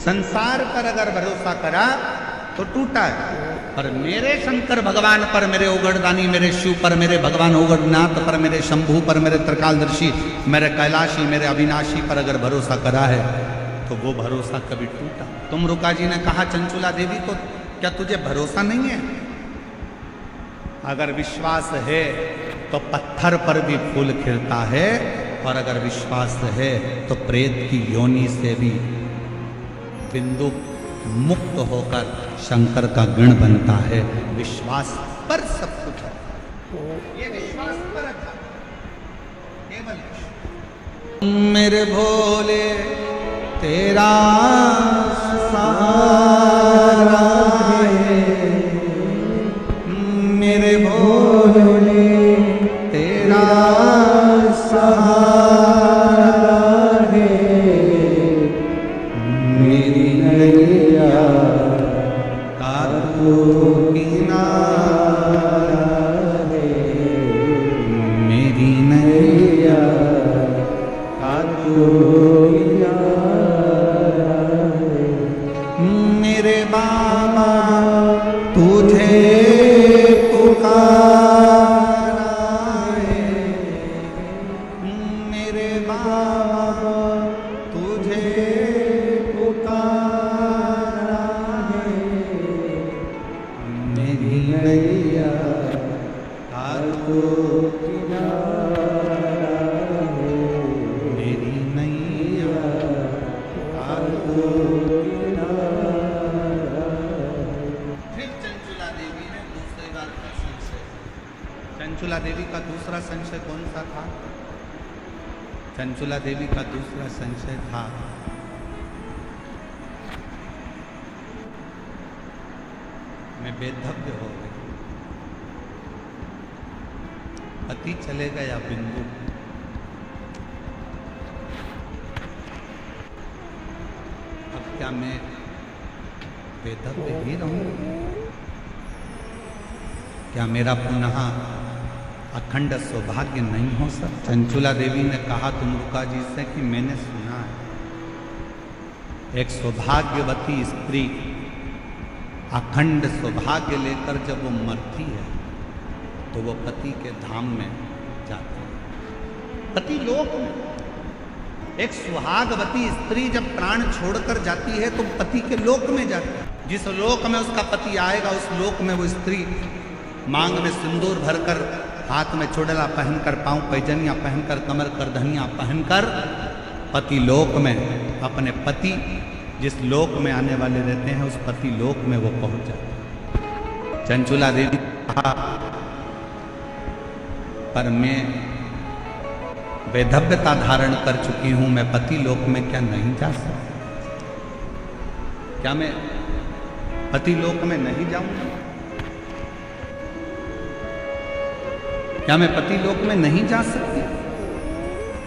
संसार पर अगर भरोसा करा तो टूटा है, पर मेरे शंकर भगवान पर, मेरे उगड़दानी, मेरे शिव पर, मेरे भगवान उगड़नाथ पर, मेरे शंभू पर, मेरे त्रिकालदर्शी, मेरे कैलाशी, मेरे अविनाशी पर अगर भरोसा करा है तो वो भरोसा कभी टूटा। तुम रुका जी ने कहा चंचुला देवी को, क्या तुझे भरोसा नहीं है? अगर विश्वास है तो पत्थर पर भी फूल खिलता है, और अगर विश्वास है तो प्रेत की योनि से भी बिंदु मुक्त होकर शंकर का गण बनता है। विश्वास पर सब कुछ है, ये विश्वास पर था केवल। मेरे भोले तेरा सहारा है, मेरे भोले तेरा सहारा है, मेरी नैया का तू किनारा है, मेरी नैया का तू किनारा है। मेरे बाबा तुझे पुकारा है, मेरे बाबा तुझे पुकारा है, मेरी नैया का तू किनारा है, मेरी नैया का तू किनारा है। फिर चंचुला देवी ने दूसरी बार का संशय, चंचुला देवी का दूसरा संशय कौन सा था? चंचुला देवी का दूसरा संशय था, मैं बेधव्य हो गई, पति चले गया बिंदु, अब क्या मैं बेधव्य ही रहूं? क्या मेरा पुनः अखंड सौभाग्य नहीं हो सकता? चंचुला देवी ने कहा तुमरुका जी से कि मैंने सुना है एक सौभाग्यवती स्त्री अखंड सौभाग्य लेकर जब वो मरती है तो वो पति के धाम में जाती है, पति लोक में। एक सुहागवती स्त्री जब प्राण छोड़कर जाती है तो पति के लोक में जाती है। जिस लोक में उसका पति आएगा उस लोक में वो स्त्री मांग में सिंदूर भरकर, हाथ में चुड़ला पहनकर, पांव पैजनिया पहनकर, कमर करधनिया पहनकर पति लोक में अपने पति जिस लोक में आने वाले रहते हैं उस पति लोक में वो पहुंच जाते। चंचुला देवी कहा पर मैं वैधव्यता धारण कर चुकी हूं, मैं पति लोक में क्या नहीं जा सकती? क्या मैं पति लोक में नहीं जाऊंगी? क्या मैं पति लोक में नहीं जा सकती?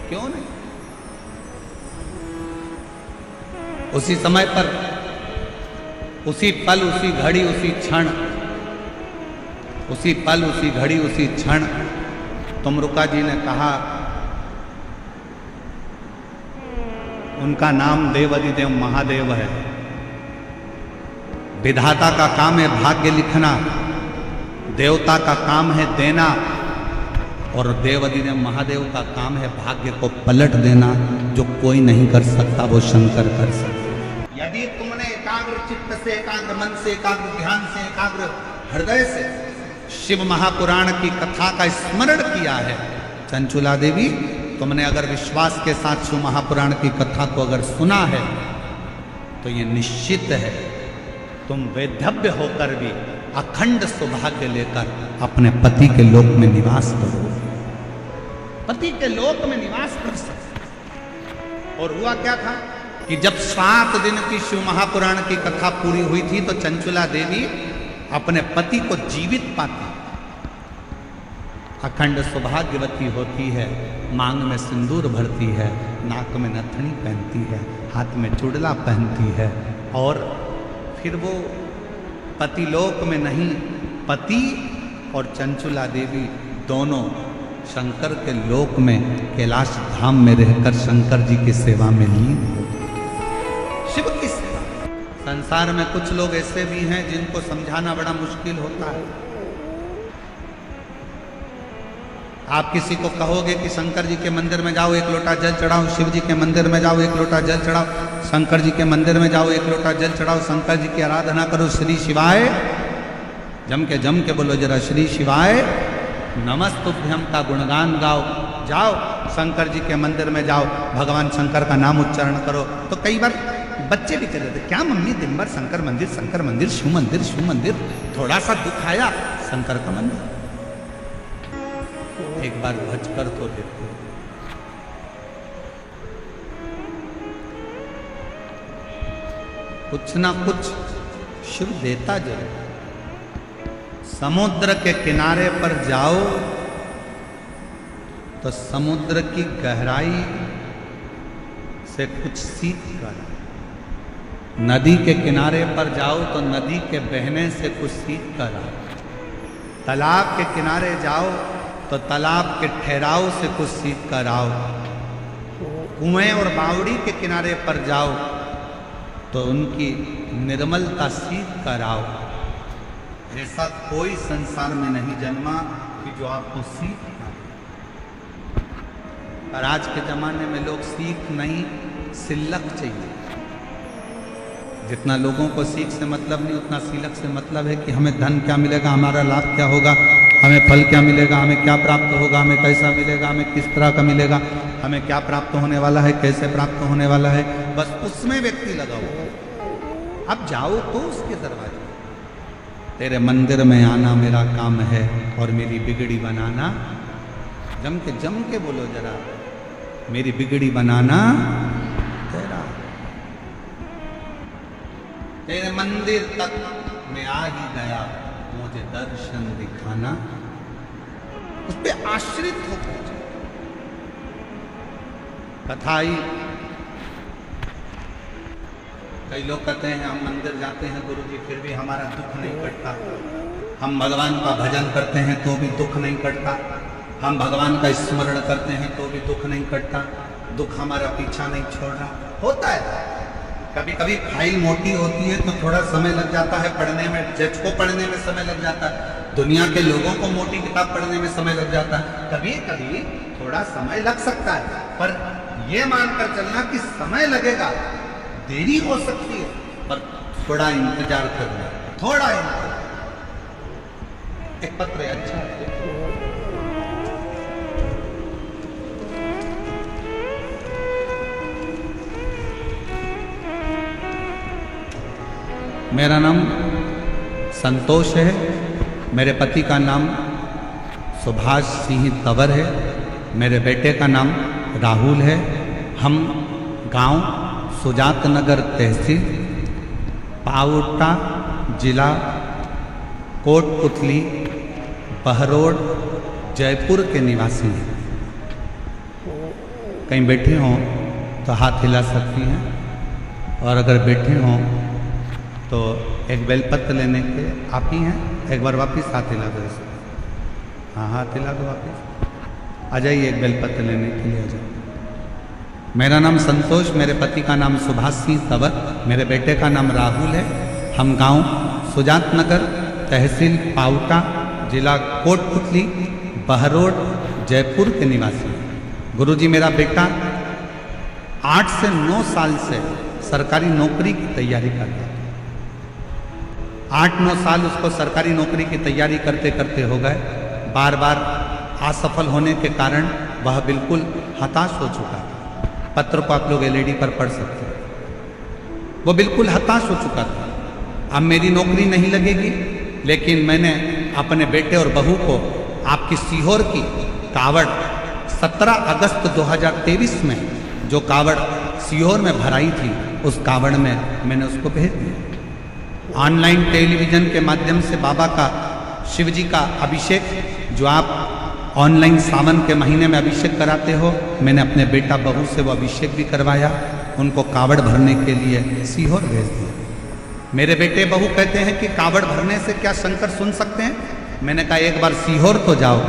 क्यों नहीं? उसी समय पर, उसी पल, उसी घड़ी, उसी क्षण, उसी पल, उसी घड़ी, उसी क्षण तुमरुका जी ने कहा, उनका नाम देवाधिदेव महादेव है। विधाता का काम है भाग्य लिखना, देवता का काम है देना, और देवाधिदेव महादेव का काम है भाग्य को पलट देना। जो कोई नहीं कर सकता वो शंकर कर सकता। यदि तुमने एकाग्र चित्त से, एकाग्र मन से, एकाग्र ध्यान से, एकाग्र हृदय से शिव महापुराण की कथा का स्मरण किया है, चंचुला देवी तुमने अगर विश्वास के साथ शिव महापुराण की कथा को अगर सुना है तो ये निश्चित है तुम वैधव्य होकर भी अखंड सौभाग्य लेकर अपने पति के लोक में निवास करोगे, पति के लोक में निवास कर सकते। और हुआ क्या था कि जब 7 दिन की शिव महापुराण की कथा पूरी हुई थी तो चंचुला देवी अपने पति को जीवित पाती, अखंड सौभाग्यवती होती है, मांग में सिंदूर भरती है, नाक में नथनी पहनती है, हाथ में चुड़ला पहनती है, और फिर वो पतिलोक में नहीं, पति और चंचुला देवी दोनों शंकर के लोक में कैलाश धाम में रहकर शंकर जी की सेवा में लीन हो, शिव की सेवा। संसार में कुछ लोग ऐसे भी हैं जिनको समझाना बड़ा मुश्किल होता है। आप किसी को कहोगे कि शंकर जी के मंदिर में जाओ, एक लोटा जल चढ़ाओ, शिव जी के मंदिर में जाओ, एक लोटा जल चढ़ाओ, शंकर जी के मंदिर में जाओ, एक लोटा जल चढ़ाओ, शंकर जी की आराधना करो, श्री शिवाय जम के बोलो जरा, श्री शिवाय नमस्तुभ्यम का गुणगान गाओ, जाओ शंकर जी के मंदिर में जाओ, भगवान शंकर का नाम उच्चारण करो। तो कई बार बच्चे भी कहते थे, क्या मम्मी दिन भर शंकर मंदिर, शिव मंदिर, शिव मंदिर, थोड़ा सा दुख आया शंकर का मंदिर, एक बार भज कर तो देखो। कुछ ना कुछ शिव देता जरूर। समुद्र के किनारे पर जाओ तो समुद्र की गहराई से कुछ सीख कर, नदी के किनारे पर जाओ तो नदी के बहने से कुछ सीख कर आओ, तालाब के किनारे जाओ तो तालाब के ठहराव से कुछ सीख कर आओ, कुएं और बावड़ी के किनारे पर जाओ तो उनकी निर्मलता सीख कर आओ। ऐसा कोई संसार में नहीं जन्मा कि जो आपको सीख ना। पर आज के जमाने में लोग सीख नहीं, सिलक चाहिए। जितना लोगों को सीख से मतलब नहीं, उतना सिलक से मतलब है कि हमें धन क्या मिलेगा, हमारा लाभ क्या होगा, हमें फल क्या मिलेगा, हमें क्या प्राप्त होगा, हमें कैसा मिलेगा, हमें किस तरह का मिलेगा, हमें क्या प्राप्त होने वाला है, कैसे प्राप्त होने वाला है, बस उसमें व्यक्ति लगा हुआ। अब जाओ तो उसके दरवाजे, तेरे मंदिर में आना मेरा काम है और मेरी बिगड़ी बनाना, जम के बोलो जरा, मेरी बिगड़ी बनाना तेरा। तेरे मंदिर तक मैं आ ही गया, मुझे दर्शन दिखाना, उस पर आश्रित होकर कथा आई। कई लोग कहते हैं हम मंदिर जाते हैं गुरुजी फिर भी हमारा दुख नहीं कटता, हम भगवान का भजन करते हैं तो भी दुख नहीं कटता, हम भगवान का स्मरण करते हैं तो भी दुख नहीं कटता, दुख हमारा पीछा नहीं छोड़ रहा। होता है, कभी कभी फाइल मोटी होती है तो थोड़ा समय लग जाता है पढ़ने में, जज को पढ़ने में समय लग जाता है, दुनिया के लोगों को मोटी किताब पढ़ने में समय लग जाता है, कभी कभी थोड़ा समय लग सकता है। पर यह मानकर चलना कि समय लगेगा, देरी हो सकती है, पर थोड़ा इंतजार करना, थोड़ा इंतजार। एक पत्र है, अच्छा मेरा नाम संतोष है, मेरे पति का नाम सुभाष सिंह तंवर है, मेरे बेटे का नाम राहुल है। हम गांव सुजात नगर तहसील पावटा जिला कोटपुतली बहरोड जयपुर के निवासी हैं। कहीं बैठे हों तो हाथ हिला सकती हैं, और अगर बैठे हों तो एक बेलपत्र लेने के आप ही हैं, एक बार वापस हाथ हिला दो। हाँ हाथ हिला दो, वापस आ जाइए, एक बेलपत्र लेने के लिए आ जाइए। मेरा नाम संतोष, मेरे पति का नाम सुभाष सिंह तंवर, मेरे बेटे का नाम राहुल है। हम गांव सुजात नगर तहसील पावटा जिला कोटपुतली बहरोड जयपुर के निवासी हैं। गुरुजी मेरा बेटा 8 से 9 साल से सरकारी नौकरी की तैयारी करता है। 8-9 साल उसको सरकारी नौकरी की तैयारी करते करते हो गए। बार बार असफल होने के कारण वह बिल्कुल हताश हो चुका था। पत्र को आप लोग एलईडी पर पढ़ सकते हैं। वो बिल्कुल हताश हो चुका था, अब मेरी नौकरी नहीं लगेगी। लेकिन मैंने अपने बेटे और बहू को आपकी सीहोर की कावड़ 17 अगस्त 2023 में जो कावड़ सीहोर में भराई थी, उस कावड़ में मैंने उसको भेज दिया। ऑनलाइन टेलीविज़न के माध्यम से बाबा का, शिव जी का अभिषेक, जो आप ऑनलाइन सावन के महीने में अभिषेक कराते हो, मैंने अपने बेटा बहू से वो अभिषेक भी करवाया, उनको कावड़ भरने के लिए सीहोर भेज दिया। मेरे बेटे बहू कहते हैं कि कावड़ भरने से क्या शंकर सुन सकते हैं? मैंने कहा एक बार सीहोर तो जाओ,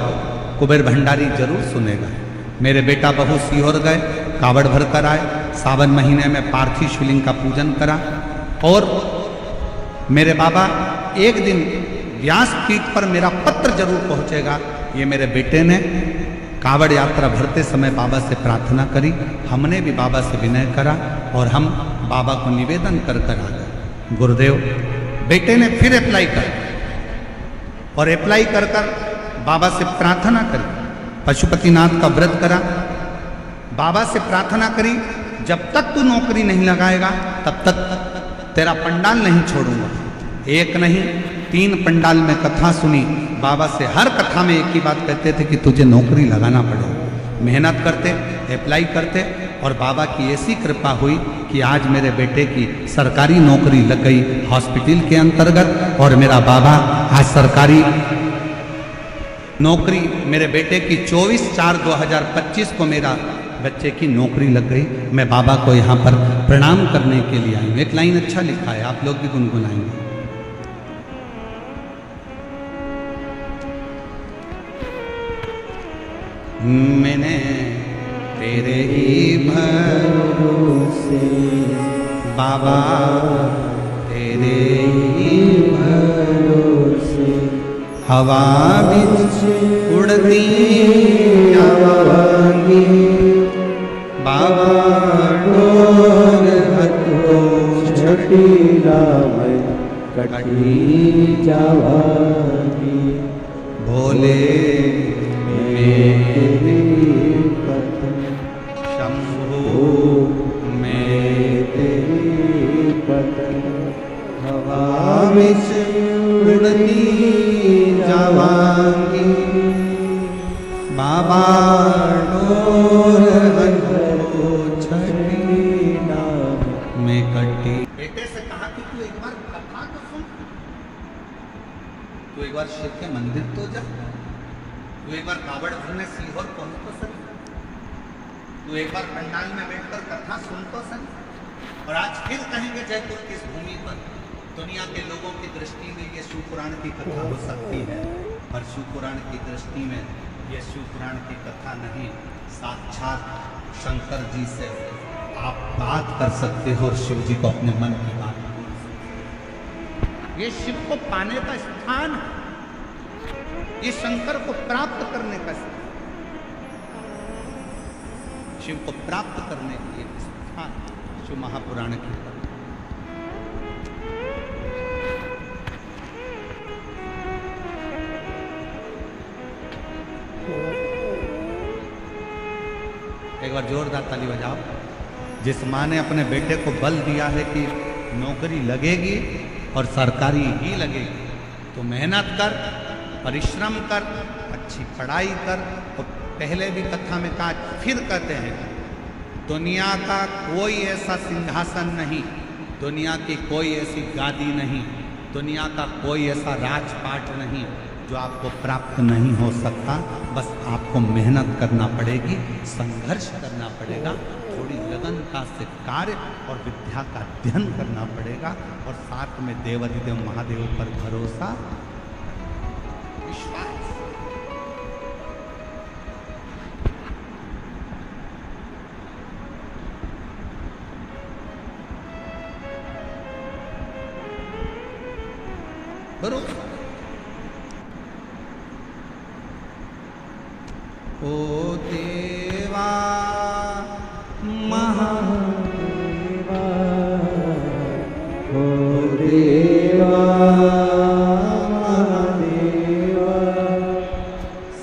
कुबेर भंडारी जरूर सुनेगा। मेरे बेटा बहू सीहोर गए, कावड़ भर कर आए। सावन महीने में पार्थिव शिवलिंग का पूजन करा। और मेरे बाबा एक दिन व्यासपीठ पर मेरा पत्र जरूर पहुंचेगा। ये मेरे बेटे ने कावड़ यात्रा भरते समय बाबा से प्रार्थना करी, हमने भी बाबा से विनय करा और हम बाबा को निवेदन कर कर आ गए। गुरुदेव, बेटे ने फिर अप्लाई कर और अप्लाई कर कर बाबा से प्रार्थना करी, पशुपतिनाथ का व्रत करा, बाबा से प्रार्थना करी, जब तक तू नौकरी नहीं लगाएगा तब तक तेरा पंडाल नहीं छोड़ूंगा। एक नहीं 3 पंडाल में कथा सुनी। बाबा से हर कथा में एक ही बात कहते थे कि तुझे नौकरी लगाना पड़ेगा। मेहनत करते, अप्लाई करते और बाबा की ऐसी कृपा हुई कि आज मेरे बेटे की सरकारी नौकरी लग गई हॉस्पिटल के अंतर्गत। और मेरा बाबा आज सरकारी नौकरी, मेरे बेटे की 24/4/2025 को मेरा बच्चे की नौकरी लग गई। मैं बाबा को यहाँ पर प्रणाम करने के लिए आई हूँ। एक लाइन अच्छा लिखा है, आप लोग भी गुनगुनाएंगे। मैंने तेरे ही भरोसे बाबा, तेरे ही भरोसे हवा बिच उड़ती जावांगी बाबा, डोर हथो छटीला में कटी जावांगी। भोले मेरे शंभु में तेरी पतन, हवा बिच उड़ती जावांगी बाबा, डोर हथो छटीला में कटी। बेटे से कहा कि तू एक बार कथा तो सुन, तू एक बार शिव के मंदिर तो जा, तू एक बार कावड़ भरने सीहोर पहुंच तो सही, तू एक बार पंडाल में बैठकर कथा सुन तो सही। और आज फिर कहेंगे जयपुर की इस भूमि पर दुनिया के लोगों की दृष्टि में ये शिव पुराण की कथा हो सकती है, पर शिव पुराण की दृष्टि में ये शिव पुराण की कथा नहीं, साक्षात शंकर जी से आप बात कर सकते हो और शिव जी को अपने मन की बात बोल सकते हो। ये शिव को पाने का स्थान है, ये शंकर को प्राप्त करने का स्थान, शिव को प्राप्त करने के लिए स्थान शिव महापुराण की। एक बार जोरदार ताली बजाओ। जिस माँ ने अपने बेटे को बल दिया है कि नौकरी लगेगी और सरकारी ही लगेगी, तो मेहनत कर, परिश्रम कर, अच्छी पढ़ाई कर। और पहले भी कथा में कहा, फिर कहते हैं, दुनिया का कोई ऐसा सिंहासन नहीं, दुनिया की कोई ऐसी गादी नहीं, दुनिया का कोई ऐसा राजपाट नहीं जो आपको प्राप्त नहीं हो सकता। बस आपको मेहनत करना पड़ेगी, संघर्ष करना पड़ेगा, थोड़ी लगनता से कार्य और विद्या का अध्ययन करना पड़ेगा, और साथ में देवाधिदेव महादेव पर भरोसा, विश्वास। भरोसा। ओ देवा महादेवा, ओ देवा महादेवा,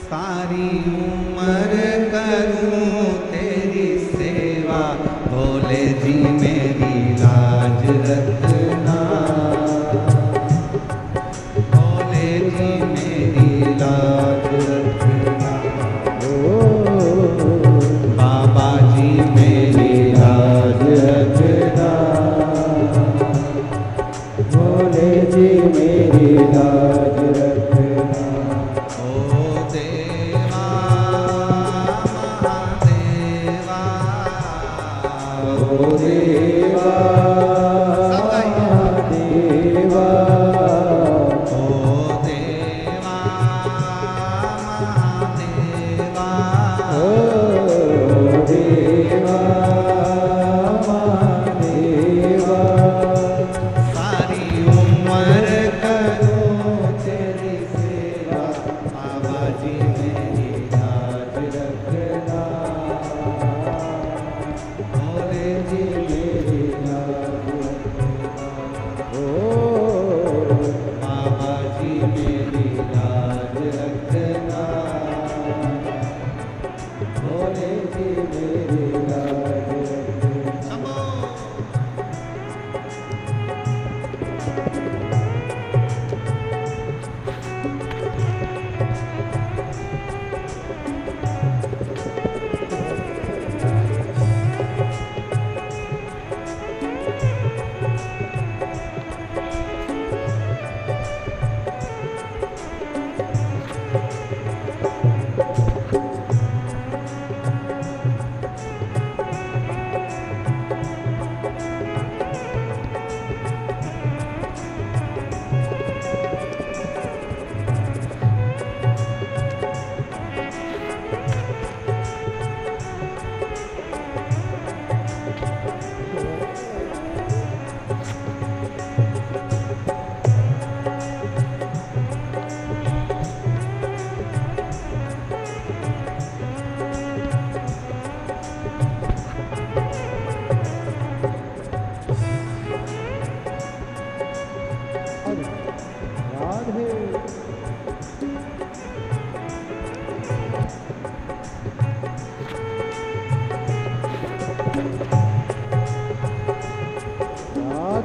सारी उम्र करूं तेरी सेवा, भोले जी मेरी लाज रखना, भोले जी मेरी लाज रखना। ओ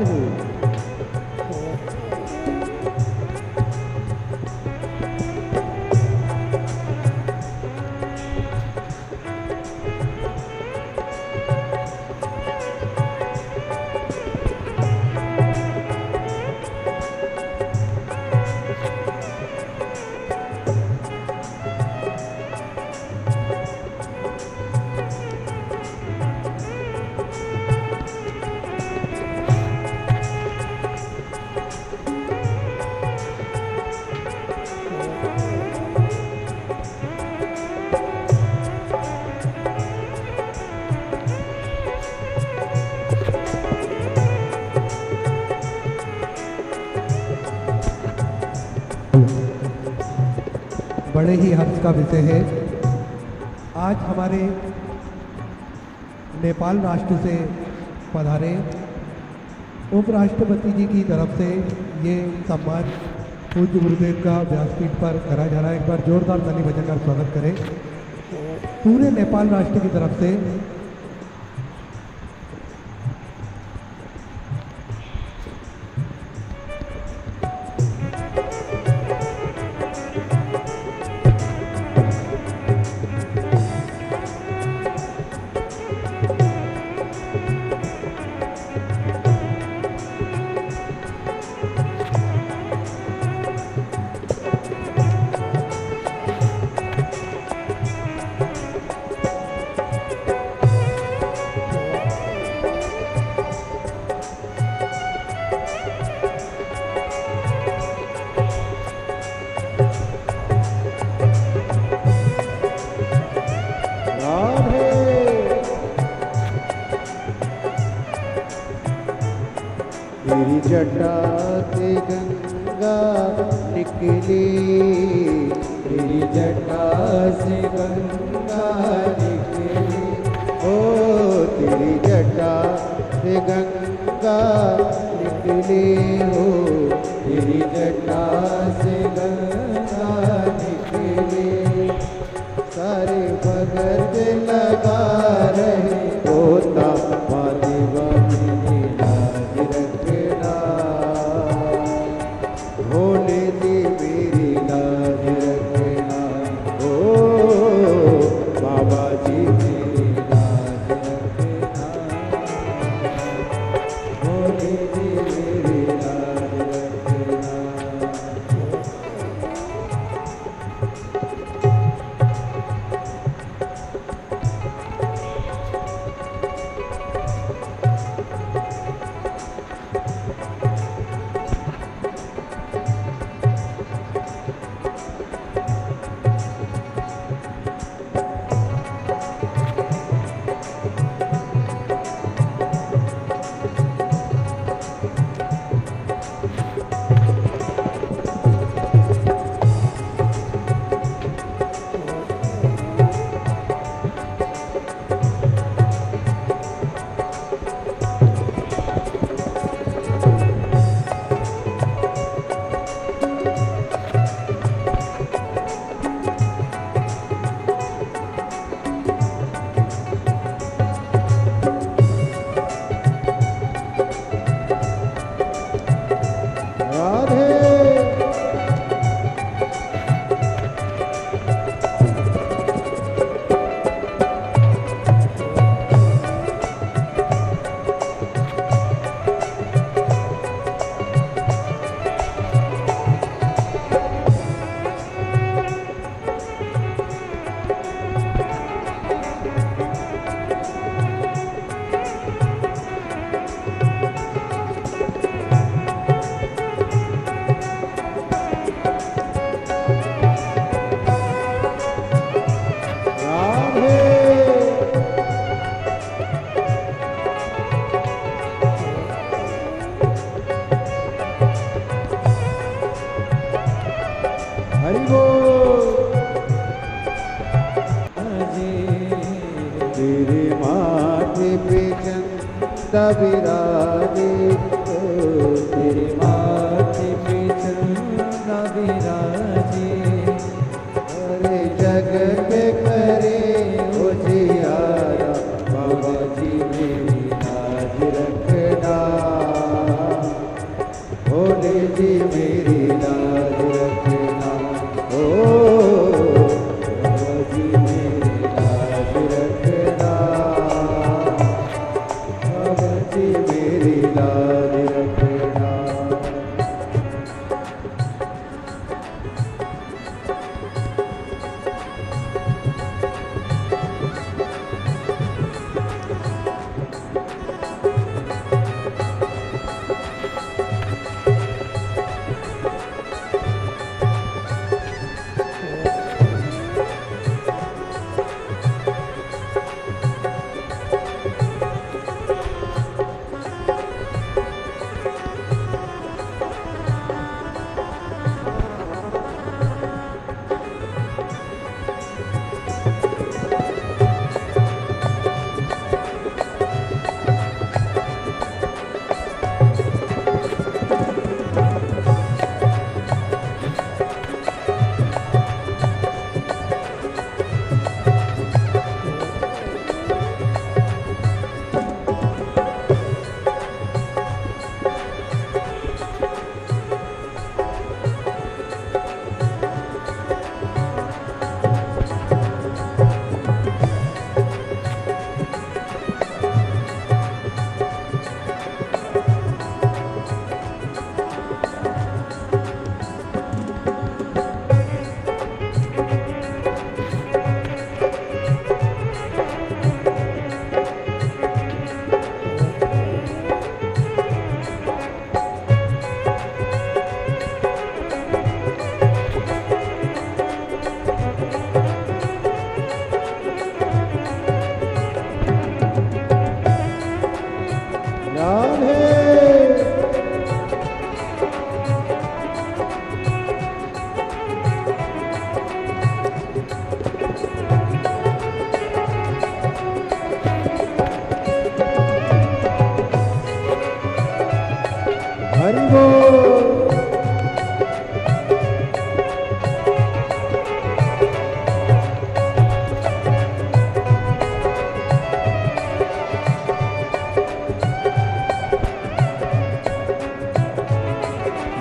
राधे। बड़े ही हर्ष का विषय है। आज हमारे नेपाल राष्ट्र से पधारे उपराष्ट्रपति जी की तरफ से ये सम्मान पूज्य गुरुदेव का व्यासपीठ पर करा जा रहा है। एक बार जोरदार ताली बजाकर स्वागत करें पूरे नेपाल राष्ट्र की तरफ से। तेरी जटा से गंगा निकली, तेरी जटा से गंगा निकली, ओ तेरी जटा से गंगा निकली, हो तेरी जटा से गंगा निकली। सारे बगल में लगा रहे होता वाली वाली लाज रखना, भोले दी मेरी लाज रखना, ओ बाबा जी मेरी लाज रखना, भोले दी मेरी लाज रखना। तेरे माथे पे चंदा विराजे, तेरे माथे पे चंदा विराजे, अरे जग पे करे उजियारा, बाबा जी मेरी लाज रखना, जी मेरी लाज रखना, ओ बाबा जी मेरी लाज रखना, बाबा जी मेरी लाज रखना। हरि बोल।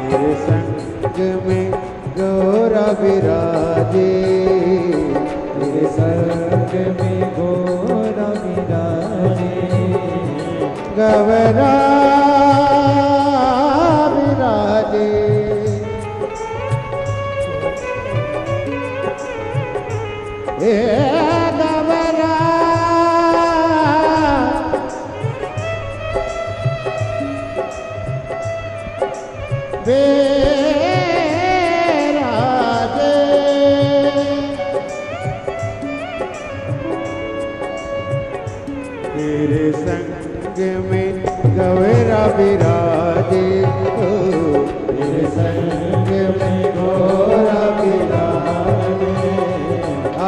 मेरे संग में गौरा विराजे, मेरे संग में गौरा विराजे, गवरा विराजे, ए गवरा विराजे, तेरे संग में गौरा विराजे, तेरे संग में गौरा विराजे,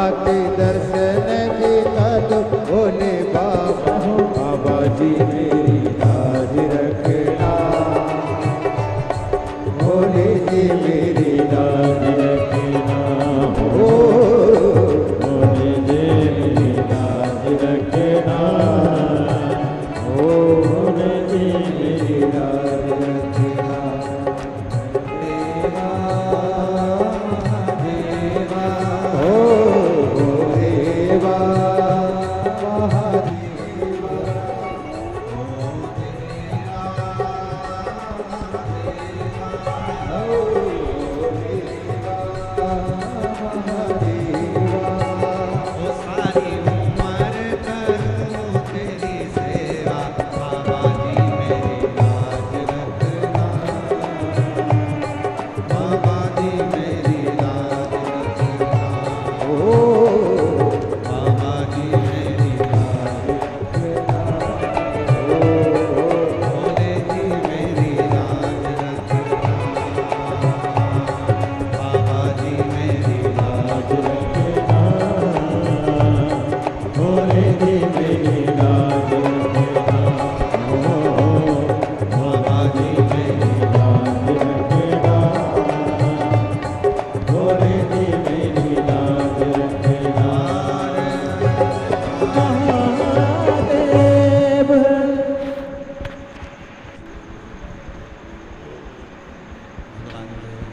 आते दर्शन देता तो बोले बाबा, बाबा जी मेरी लाज रखना, भोले जी मेरी लाज रखना, ओ भोले जी मेरी लाज रखना, ओ भोले जी मेरी लाज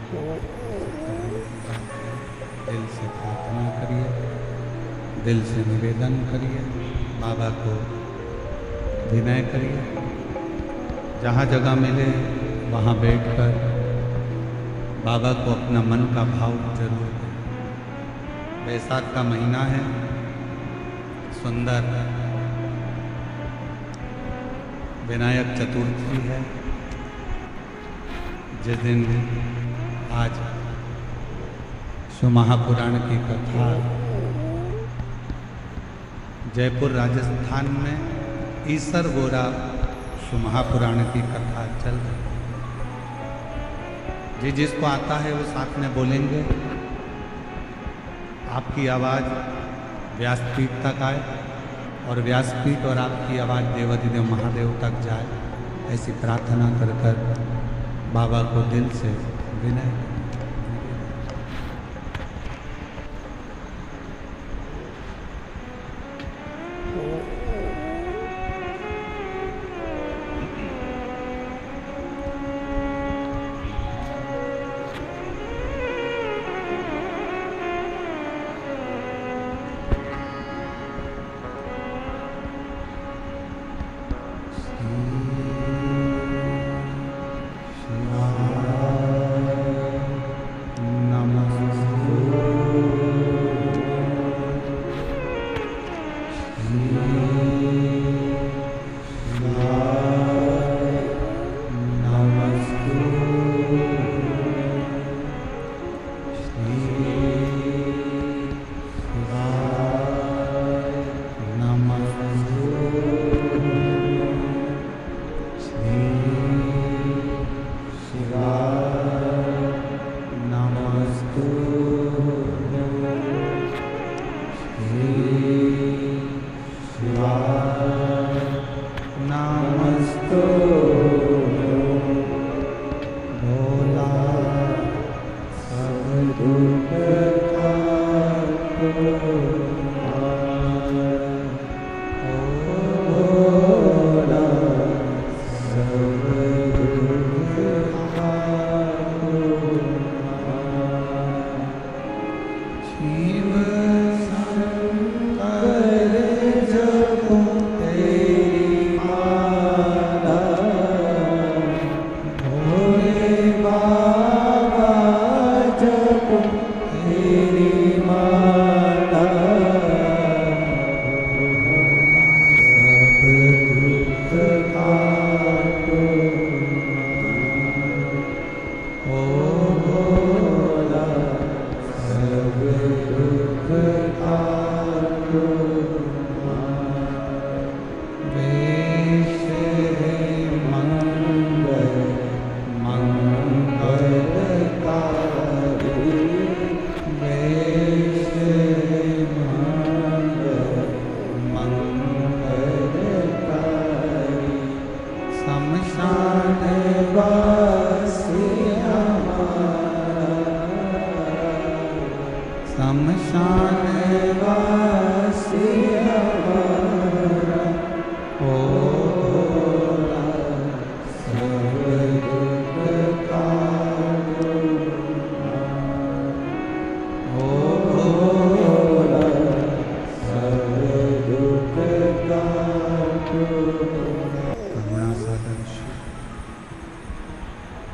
दिल से प्रार्थना करिए, दिल से निवेदन करिए, बाबा को विनय करिए। जहाँ जगह मिले वहाँ बैठकर बाबा को अपना मन का भाव जरूर दें। बैसाख का महीना है, सुंदर विनायक चतुर्थी है, जिस दिन आज शिव महापुराण की कथा जयपुर राजस्थान में ईसर गोरा शिव महापुराण की कथा चल रही है। जी जिसको आता है वो साथ में बोलेंगे। आपकी आवाज़ व्यासपीठ तक आए और व्यासपीठ और आपकी आवाज़ देवाधिदेव महादेव तक जाए, ऐसी प्रार्थना कर कर बाबा को दिल से विनय।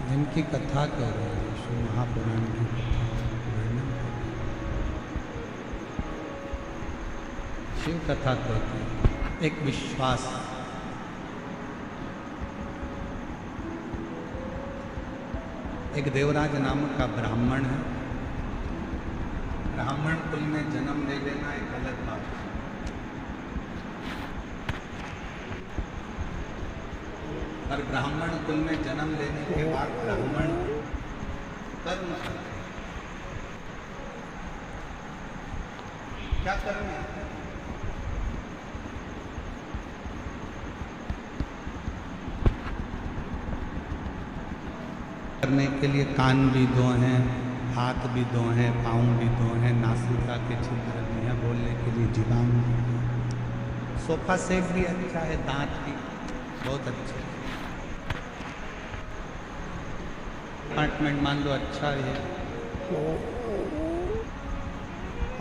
जिनकी कथा कर रहे हैं, शिव महापुराण की कथा वर्णन कर रहे हैं। शिव कथा कहते हैं एक विश्वास। एक देवराज नामक का ब्राह्मण है। ब्राह्मण कुल में जन्म ले लेना एक गलत बात है। और ब्राह्मण कुल में जन्म लेने के बाद ब्राह्मण कर्म करते। क्या कर्म है? करने के लिए कान भी दो हैं, हाथ भी दो हैं, पाँव भी दो हैं, नासिका के छिद्र भी हैं, बोलने के लिए जीवान भी है। सोफा सेट भी अच्छा है, दांत भी बहुत अच्छे। अपार्टमेंट मान लो अच्छा है,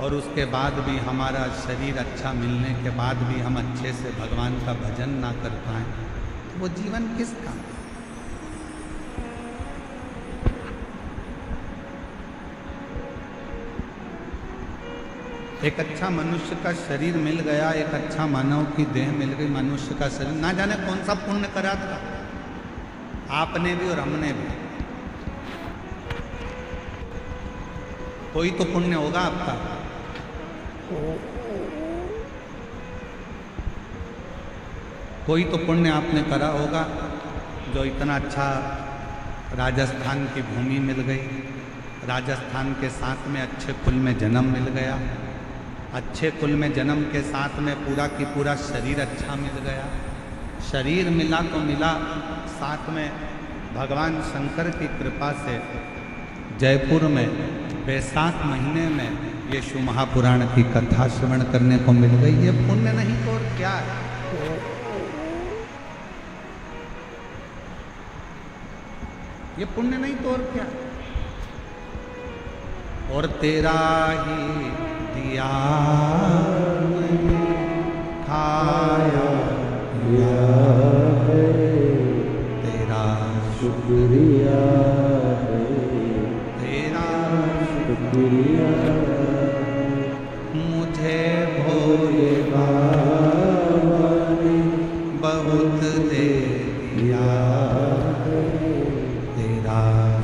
और उसके बाद भी हमारा शरीर अच्छा मिलने के बाद भी हम अच्छे से भगवान का भजन ना कर पाएं, तो वो जीवन किस काम? एक अच्छा मनुष्य का शरीर मिल गया, एक अच्छा मानव की देह मिल गई, मनुष्य का शरीर, ना जाने कौन सा पुण्य करा था आपने भी और हमने भी। कोई तो पुण्य होगा आपका। कोई तो पुण्य आपने करा होगा, जो इतना अच्छा राजस्थान की भूमि मिल गई, राजस्थान के साथ में अच्छे कुल में जन्म मिल गया, अच्छे कुल में जन्म के साथ में पूरा की पूरा शरीर अच्छा मिल गया। शरीर मिला तो मिला, साथ में भगवान शंकर की कृपा से जयपुर में बैसाख महीने में यीशु महापुराण की कथा श्रवण करने को मिल गई। ये पुण्य नहीं तो और क्या है? ये पुण्य नहीं तो और क्या? और तेरा ही दिया मैंने खाया दिया है, तेरा शुक्रिया है, तेरा शुक्रिया मुझे भोले बाबा ने बहुत दे दिया, तेरा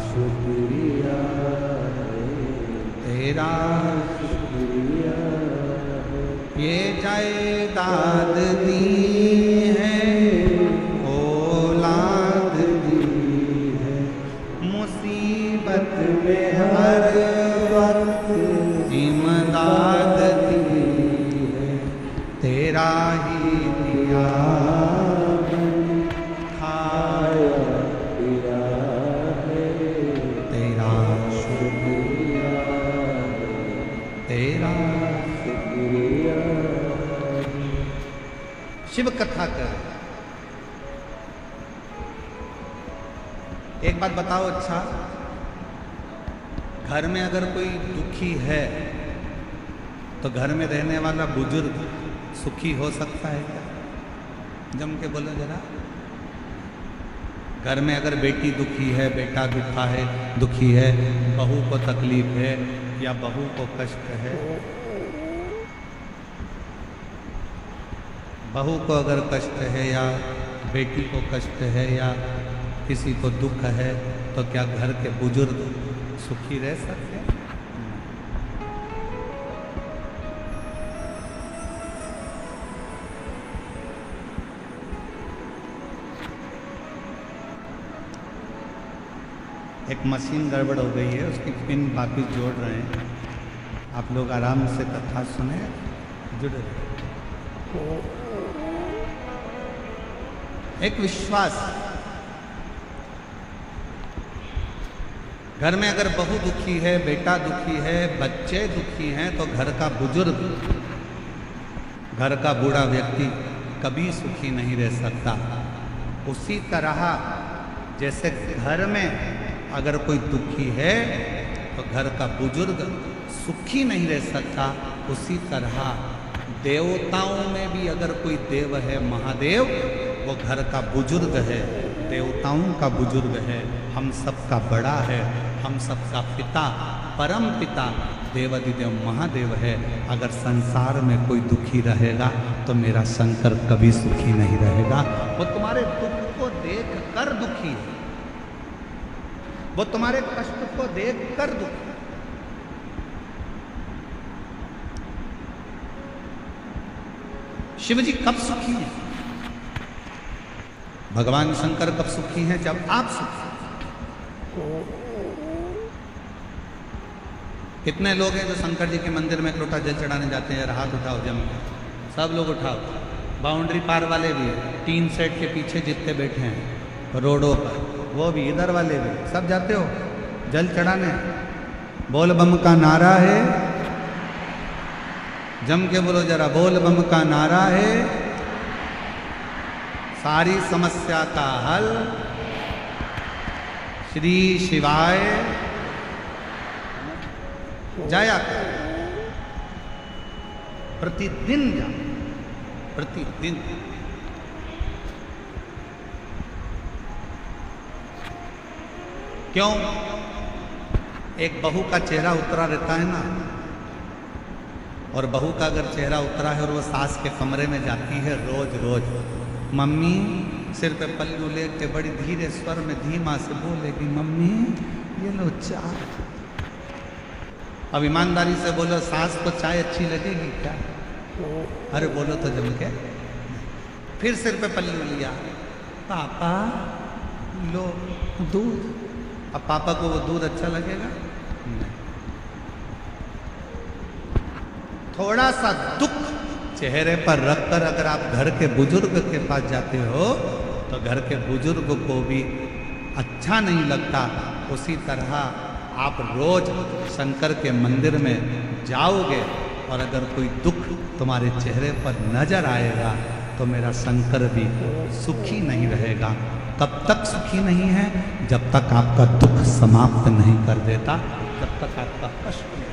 शुक्रिया तेरा शुक्रिया ये जायदाद दी है, औलाद दी है, मुसीबत में हर वक्त इमदाद दी है, तेरा ही दिया खाया दिया है, तेरा शुक्रिया तेरा। शुक्रिया शिव कथा कर। एक बात बताओ, अच्छा घर में अगर कोई दुखी है तो घर में रहने वाला बुजुर्ग सुखी हो सकता है क्या? जम के बोलो जरा। घर में अगर बेटी दुखी है, बेटा दुखी है, बहू को तकलीफ है या बहू को कष्ट है, बहू को अगर कष्ट है या बेटी को कष्ट है या किसी को दुख है, तो क्या घर के बुजुर्ग सुखी रह सकते हैं? एक मशीन गड़बड़ हो गई है, उसकी पिन वापिस जोड़ रहे हैं। आप लोग आराम से कथा सुने, जुड़ रहे। एक विश्वास, घर में अगर बहू दुखी है, बेटा दुखी है, बच्चे दुखी हैं, तो घर का बुजुर्ग, घर का बूढ़ा व्यक्ति कभी सुखी नहीं रह सकता। उसी तरह जैसे घर में अगर कोई दुखी है तो घर का बुजुर्ग सुखी नहीं रह सकता, उसी तरह देवताओं में भी अगर कोई देव है, महादेव, वो घर का बुजुर्ग है, देवताओं का बुजुर्ग है, हम सबका बड़ा है, हम सबका पिता, परम पिता देवादिदेव महादेव है। अगर संसार में कोई दुखी रहेगा तो मेरा शंकर कभी सुखी नहीं रहेगा। वो तुम्हारे दुख को देख कर दुखी है, वो तुम्हारे कष्ट को देख कर दुखी। शिव जी कब सुखी हैं? भगवान शंकर कब सुखी हैं? जब आप सुखी। कितने लोग हैं जो शंकर जी के मंदिर में एक लोटा जल चढ़ाने जाते हैं? हाथ उठाओ जम के, सब लोग उठाओ। बाउंड्री पार वाले भी, टीन सेट के पीछे जितने बैठे हैं रोडों पर, वो भी, इधर वाले भी, सब जाते हो जल चढ़ाने। बोल बम का नारा है, जम के बोलो जरा, बोल बम का नारा है, सारी समस्या का हल श्री शिवाय जाया कर, प्रतिदिन जा, प्रतिदिन। क्यों? एक बहू का चेहरा उतरा रहता है ना, और बहू का अगर चेहरा उतरा है और वो सास के कमरे में जाती है रोज रोज, मम्मी सिर पे पल्लू लेके बड़ी धीरे स्वर में धीमा से बोलेगी, मम्मी ये लो चाय। अब ईमानदारी से बोलो, सास को चाय अच्छी लगेगी क्या? अरे बोलो तो जम के। फिर सिर पे पल्लू लिया, पापा लो दूध। अब पापा को वो दूध अच्छा लगेगा? नहीं। थोड़ा सा दुख चेहरे पर रखकर अगर आप घर के बुजुर्ग के पास जाते हो तो घर के बुजुर्ग को भी अच्छा नहीं लगता। उसी तरह आप रोज शंकर के मंदिर में जाओगे और अगर कोई दुख तुम्हारे चेहरे पर नजर आएगा तो मेरा शंकर भी सुखी नहीं रहेगा। कब तक सुखी नहीं है? जब तक आपका दुख समाप्त नहीं कर देता, जब तक आपका कष्ट नहीं।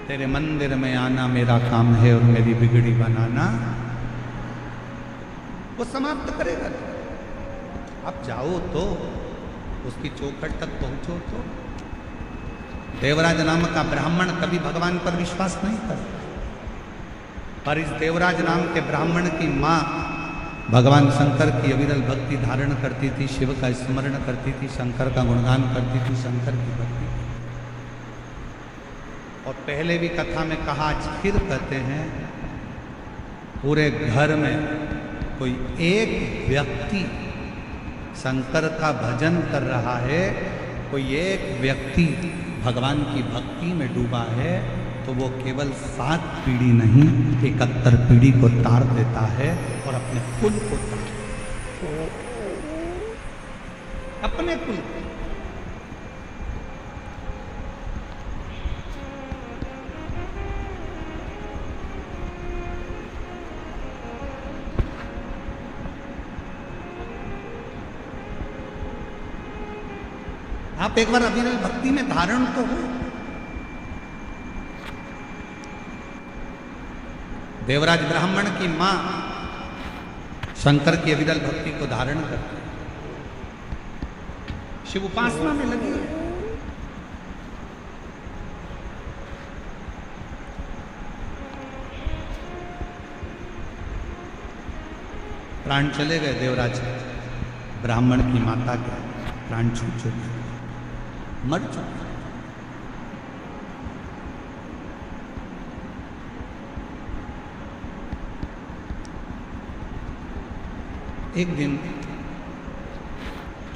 तेरे मंदिर में आना मेरा काम है और मेरी बिगड़ी बनाना वो समाप्त करेगा। आप जाओ तो उसकी चौखट तक पहुंचो तो। देवराज नाम का ब्राह्मण कभी भगवान पर विश्वास नहीं करता, पर इस देवराज नाम के ब्राह्मण की माँ भगवान शंकर की अविरल भक्ति धारण करती थी, शिव का स्मरण करती थी, शंकर का गुणगान करती थी, शंकर की भक्ति। और पहले भी कथा में कहा, आज फिर कहते हैं, पूरे घर में कोई एक व्यक्ति शंकर का भजन कर रहा है, कोई एक व्यक्ति भगवान की भक्ति में डूबा है, तो वो केवल 7 पीढ़ी नहीं 71 पीढ़ी को तार देता है और अपने कुल को तार, अपने कुल को। आप एक बार अविरल भक्ति में धारण तो हो। देवराज ब्राह्मण की मां शंकर की अविरल भक्ति को धारण करती है, शिव उपासना में लगी है। प्राण चले गए देवराज ब्राह्मण की माता के, प्राण छूट चुके, मर चुके। एक दिन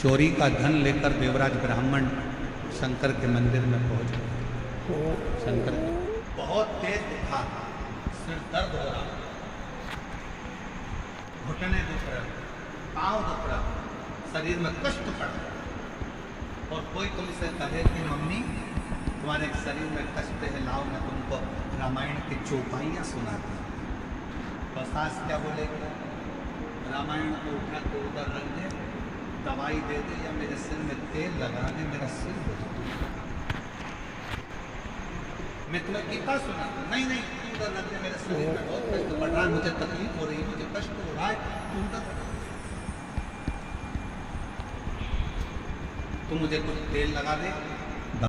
चोरी का धन लेकर देवराज ब्राह्मण शंकर के मंदिर में पहुंच गए। शंकर बहुत तेज दुखा, सिर दर्द हो रहा, घुटने दुख रहे, पांव दुख रहा, शरीर में कष्ट पड़ रहा, और कोई तुमसे कहे कि मम्मी तुम्हारे शरीर में कष्ट है, लाओ मैं तुमको रामायण की चौपाइयाँ सुनाती हूँ। तो सास क्या बोलेगी? रामायण को उठा के उधर रख दे, दवाई दे दे, या मेरे सिर में तेल लगा दे, मेरा सिर हो जाए। मैं तुम्हें गीता सुना, नहीं नहीं तू उधर रख दे, मेरे शरीर में बहुत कष्ट पड़ रहा है, मुझे तकलीफ हो रही है, मुझे कष्ट हो रहा है, तू उधर तू मुझे कुछ तेल लगा दे,